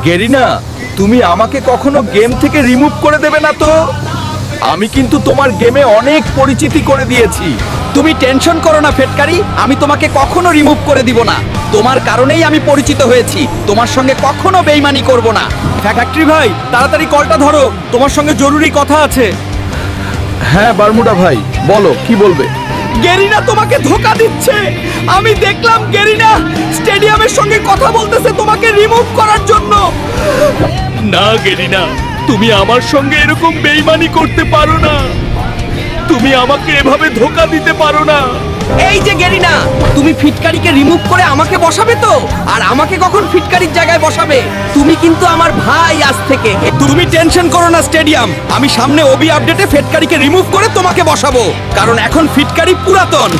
Garena, তুমি আমাকে কখনো গেম থেকে রিমুভ করে দেবে না তো? আমি কিন্তু তোমার গেমে অনেক পরিচিতি করে দিয়েছি। তুমি টেনশন করো না ফেটকারি, আমি তোমাকে কখনো রিমুভ করে দিব না। তোমার কারণেই আমি পরিচিত হয়েছি, তোমার সঙ্গে কখনো বেইমানি করব না। ফ্যাক্টরি ভাই, তাড়াতাড়ি কলটা ধরো, তোমার সঙ্গে জরুরি কথা আছে। হ্যাঁ বারমুডা ভাই, বলো কি বলবে। গেরিনা তোমাকে ধোকা দিচ্ছে। আমি দেখলাম গেরিনা স্টেডিয়ামের সঙ্গে কথা বলতেছে তোমাকে রিমুভ করার জন্য। না গেরিনা, তুমি আমার সঙ্গে এরকম বেইমানি করতে পারো না। তুমি আমাকে এভাবে ধোকা দিতে পারো না। এই যে গেরিনা, তুমি ফিটকারিকে রিমুভ করে আমাকে বসাবে তো? আর আমাকে কখন ফিটকারির জায়গায় বসাবে? তুমি কিন্তু আমার ভাই আজ থেকে। তুমি টেনশন করো না স্টেডিয়াম, আমি সামনে ওবি আপডেটে ফিটকারিকে রিমুভ করে তোমাকে বসাবো, কারণ এখন ফিটকারি পুরাতন।